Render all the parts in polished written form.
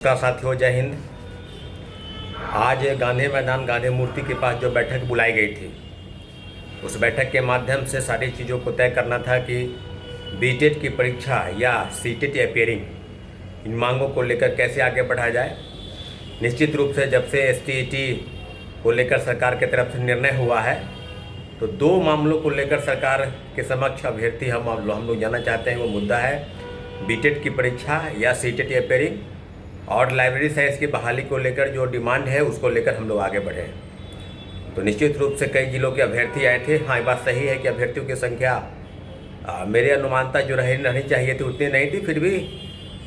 का साथियों, जय हिंद। आज गांधी मैदान गांधी मूर्ति के पास जो बैठक बुलाई गई थी, उस बैठक के माध्यम से सारी चीज़ों को तय करना था कि बीटेट की परीक्षा या सीटेट अपीयरिंग, इन मांगों को लेकर कैसे आगे बढ़ा जाए। निश्चित रूप से जब से एसटीईटी को लेकर सरकार की तरफ से निर्णय हुआ है, तो दो मामलों को लेकर सरकार के समक्ष अभ्यर्थी हम लोग जानना चाहते हैं। वो मुद्दा है बीटेट की परीक्षा या सीटेट अपीयरिंग, और लाइब्रेरी साइंस की बहाली को लेकर जो डिमांड है उसको लेकर हम लोग आगे बढ़े। तो निश्चित रूप से कई जिलों के अभ्यर्थी आए थे। हाँ, ये बात सही है कि अभ्यर्थियों की संख्या मेरी अनुमानता जो रहनी चाहिए थी उतनी नहीं थी, फिर भी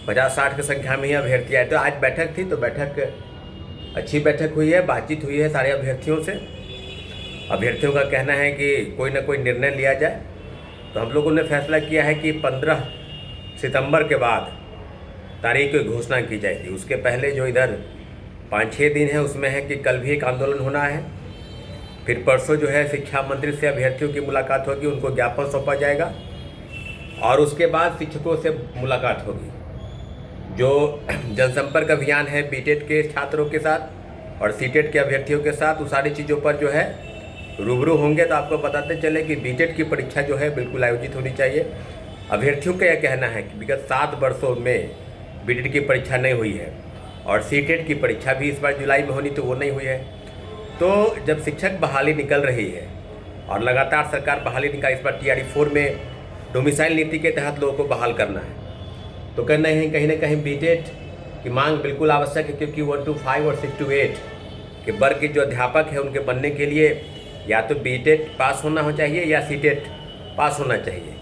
50-60 की संख्या में ही अभ्यर्थी आए। तो आज बैठक थी, तो बैठक अच्छी बैठक हुई है, बातचीत हुई है सारे अभ्यर्थियों से। अभ्यर्थियों का कहना है कि कोई ना कोई निर्णय लिया जाए। तो हम लोगों ने फैसला किया है कि 15 सितंबर के बाद तारीख की घोषणा की जाएगी। उसके पहले जो इधर 5-6 दिन है उसमें है कि कल भी एक आंदोलन होना है, फिर परसों जो है शिक्षा मंत्री से अभ्यर्थियों की मुलाकात होगी, उनको ज्ञापन सौंपा जाएगा, और उसके बाद शिक्षकों से मुलाकात होगी। जो जनसंपर्क अभियान है बीटेट के छात्रों के साथ और सीटेट के अभ्यर्थियों के साथ, उस सारी चीज़ों पर जो है रूबरू होंगे। तो आपको बताते चले कि बीटेट की परीक्षा जो है बिल्कुल आयोजित होनी चाहिए। अभ्यर्थियों का यह कहना है कि विगत 7 वर्षों में बीटेट की परीक्षा नहीं हुई है, और सीटेट की परीक्षा भी इस बार जुलाई में होनी, तो वो नहीं हुई है। तो जब शिक्षक बहाली निकल रही है और लगातार सरकार बहाली निकाल, इस बार TRE 4 में डोमिसाइल नीति के तहत लोगों को बहाल करना है, तो कहना है कहीं ना कहीं बीटेट की मांग बिल्कुल आवश्यक है। क्योंकि 1 to 5 और 6 to 8 के वर्ग के जो अध्यापक है उनके बनने के लिए या तो बीटेट पास होना चाहिए या सीटेट पास होना चाहिए।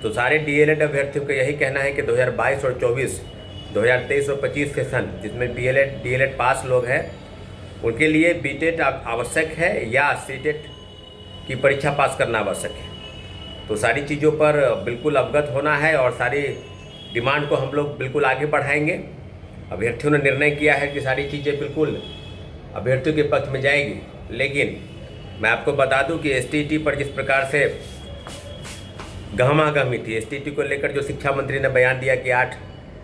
तो सारे DLED अभ्यर्थियों का यही कहना है कि 2022 और 24, 2023 और 25 सेशन जिसमें DLED पास लोग हैं, उनके लिए बीटेट आवश्यक है या सीटेट की परीक्षा पास करना आवश्यक है। तो सारी चीज़ों पर बिल्कुल अवगत होना है और सारी डिमांड को हम लोग बिल्कुल आगे बढ़ाएंगे। अभ्यर्थियों ने निर्णय किया है कि सारी चीज़ें बिल्कुल अभ्यर्थियों के पक्ष में जाएगी। लेकिन मैं आपको बता दूं कि एसटीईटी पर जिस प्रकार से गहमागहमी थी, एसटीईटी को लेकर जो शिक्षा मंत्री ने बयान दिया कि 8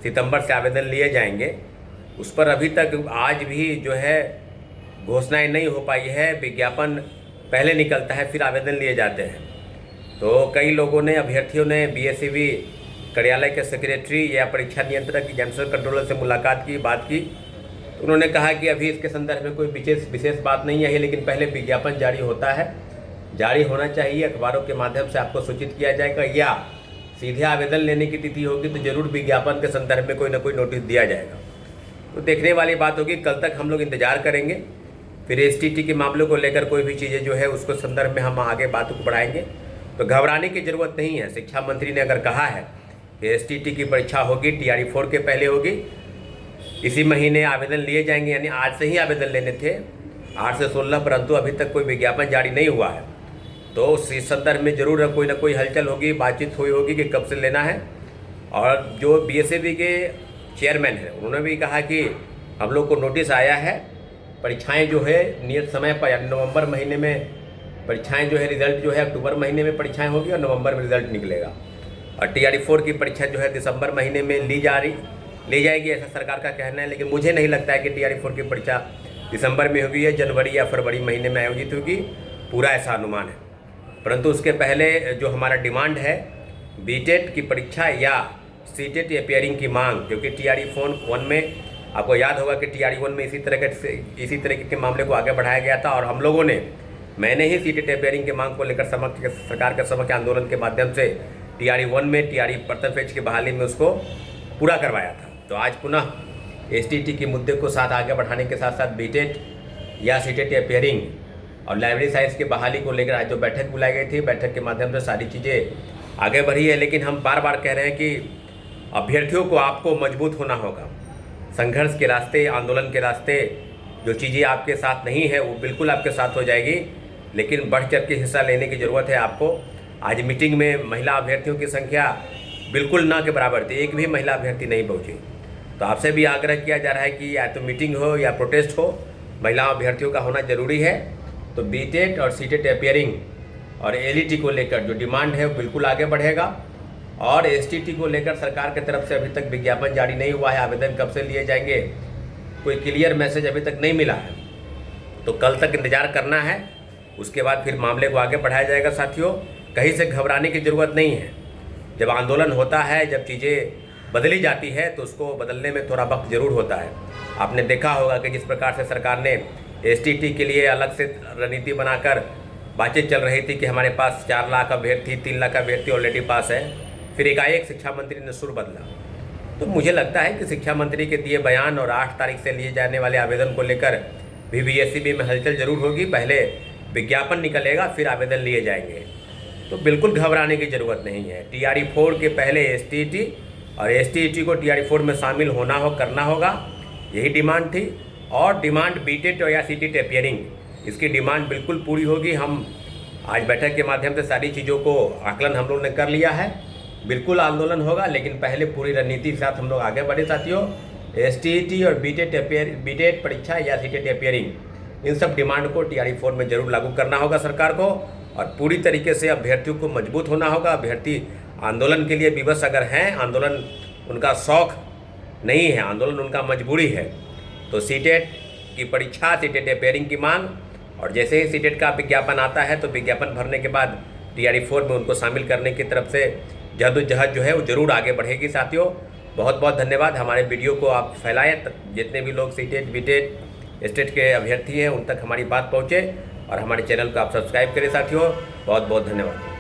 सितंबर से आवेदन लिए जाएंगे, उस पर अभी तक आज भी जो है घोषणाएं नहीं हो पाई है। विज्ञापन पहले निकलता है, फिर आवेदन लिए जाते हैं। तो कई लोगों ने, अभ्यर्थियों ने BSEB कार्यालय के सेक्रेटरी या परीक्षा नियंत्रक एग्जामिनेशन कंट्रोलर से मुलाकात की, बात की। तो उन्होंने कहा कि अभी इसके संदर्भ में कोई विशेष बात नहीं है, लेकिन पहले विज्ञापन जारी होता है, जारी होना चाहिए, अखबारों के माध्यम से आपको सूचित किया जाएगा, या सीधे आवेदन लेने की तिथि होगी तो जरूर विज्ञापन के संदर्भ में कोई ना कोई नोटिस दिया जाएगा। तो देखने वाली बात होगी। कल तक हम लोग इंतजार करेंगे, फिर एसटीईटी के मामलों को लेकर कोई भी चीज़ें जो है उसको संदर्भ में हम आगे बातों को बढ़ाएंगे। तो घबराने की ज़रूरत नहीं है। शिक्षा मंत्री ने अगर कहा है कि एसटीईटी की परीक्षा होगी, TRE 4 के पहले होगी, इसी महीने आवेदन लिए जाएंगे, यानी आज से ही आवेदन लेने थे 8 से 16, परंतु अभी तक कोई विज्ञापन जारी नहीं हुआ है। तो इस संदर्भ में जरूर कोई ना कोई हलचल होगी, बातचीत हुई होगी कि कब से लेना है। और जो BSEB के चेयरमैन हैं, उन्होंने भी कहा कि हम लोग को नोटिस आया है, परीक्षाएं जो है नियत समय पर, यानी नवंबर महीने में परीक्षाएं जो है, रिजल्ट जो है अक्टूबर महीने में परीक्षाएं होगी और नवंबर में रिजल्ट निकलेगा। और TRE 4 की परीक्षा जो है दिसंबर महीने में ली जाएगी, ऐसा सरकार का कहना है। लेकिन मुझे नहीं लगता है कि TRE 4 की परीक्षा दिसंबर में होगी या जनवरी या फरवरी महीने में आयोजित होगी, पूरा ऐसा अनुमान है। परंतु उसके पहले जो हमारा डिमांड है बीटेट की परीक्षा या सीटेट अपीयरिंग की मांग, क्योंकि TRE 1 में आपको याद होगा कि TRE 1 में इसी तरह के मामले को आगे बढ़ाया गया था, और हम लोगों ने, मैंने ही सीटेट अपीयरिंग की मांग को लेकर सरकार के समक्ष आंदोलन के माध्यम से TRE 1 में TRE प्रथम फेज की बहाली में उसको पूरा करवाया था। तो आज पुनः एसटीईटी के मुद्दे को साथ आगे बढ़ाने के साथ साथ बीटेट या सीटेट अपीयरिंग और लाइब्रेरी साइंस की बहाली को लेकर आज जो बैठक बुलाई गई थी, बैठक के माध्यम से सारी चीज़ें आगे बढ़ी है। लेकिन हम बार बार कह रहे हैं कि अभ्यर्थियों को, आपको मजबूत होना होगा। संघर्ष के रास्ते, आंदोलन के रास्ते जो चीज़ें आपके साथ नहीं है वो बिल्कुल आपके साथ हो जाएगी, लेकिन बढ़ चढ़ के हिस्सा लेने की ज़रूरत है आपको। आज मीटिंग में महिला अभ्यर्थियों की संख्या बिल्कुल ना के बराबर थी, एक भी महिला अभ्यर्थी नहीं पहुँची। तो आपसे भी आग्रह किया जा रहा है कि या तो मीटिंग हो या प्रोटेस्ट हो, महिला अभ्यर्थियों का होना जरूरी है। तो बीटेट और सीटेट अपीयरिंग और LET को लेकर जो डिमांड है वो बिल्कुल आगे बढ़ेगा। और एसटीटी को लेकर सरकार की तरफ से अभी तक विज्ञापन जारी नहीं हुआ है, आवेदन कब से लिए जाएंगे कोई क्लियर मैसेज अभी तक नहीं मिला है। तो कल तक इंतज़ार करना है, उसके बाद फिर मामले को आगे बढ़ाया जाएगा। साथियों, कहीं से घबराने की ज़रूरत नहीं है। जब आंदोलन होता है, जब चीज़ें बदली जाती है तो उसको बदलने में थोड़ा वक्त ज़रूर होता है। आपने देखा होगा कि जिस प्रकार से सरकार ने एसटीटी के लिए अलग से रणनीति बनाकर बातचीत चल रही थी कि हमारे पास 4 लाख अभ्यर्थी 3 लाख अभ्यर्थी ऑलरेडी पास है, फिर एकाएक शिक्षा मंत्री ने सुर बदला। तो मुझे लगता है कि शिक्षा मंत्री के दिए बयान और 8 तारीख से लिए जाने वाले आवेदन को लेकर VVSEB में हलचल जरूर होगी। पहले विज्ञापन निकलेगा, फिर आवेदन लिए जाएंगे। तो बिल्कुल घबराने की ज़रूरत नहीं है। TRE-4 के पहले STET और STET को TRE-4 में शामिल करना होगा, यही डिमांड थी। और डिमांड BTET या CTET अपियरिंग, इसकी डिमांड बिल्कुल पूरी होगी। हम आज बैठक के माध्यम से सारी चीज़ों को आकलन हम लोग ने कर लिया है। बिल्कुल आंदोलन होगा, लेकिन पहले पूरी रणनीति के साथ हम लोग आगे बढ़े। साथियों, STET और BTET परीक्षा या CTET अपियरिंग, इन सब डिमांड को TRE-4 में जरूर लागू करना होगा सरकार को, और पूरी तरीके से अभ्यर्थियों को मजबूत होना होगा। अभ्यर्थी आंदोलन के लिए विवश अगर हैं, आंदोलन उनका शौक नहीं है, आंदोलन उनका मजबूरी है, तो CTET की परीक्षा, CTET अपियरिंग की मांग, और जैसे ही CTET का विज्ञापन आता है तो विज्ञापन भरने के बाद TRE-4 में उनको शामिल करने की तरफ से जद्दोजहद जो है वो जरूर आगे बढ़ेगी। साथियों, बहुत बहुत धन्यवाद। हमारे वीडियो को आप फैलाएं, जितने भी लोग CTET BTET स्टेट के अभ्यर्थी हैं उन तक हमारी बात पहुँचे, और हमारे चैनल को आप सब्सक्राइब करें। साथियों, बहुत बहुत धन्यवाद।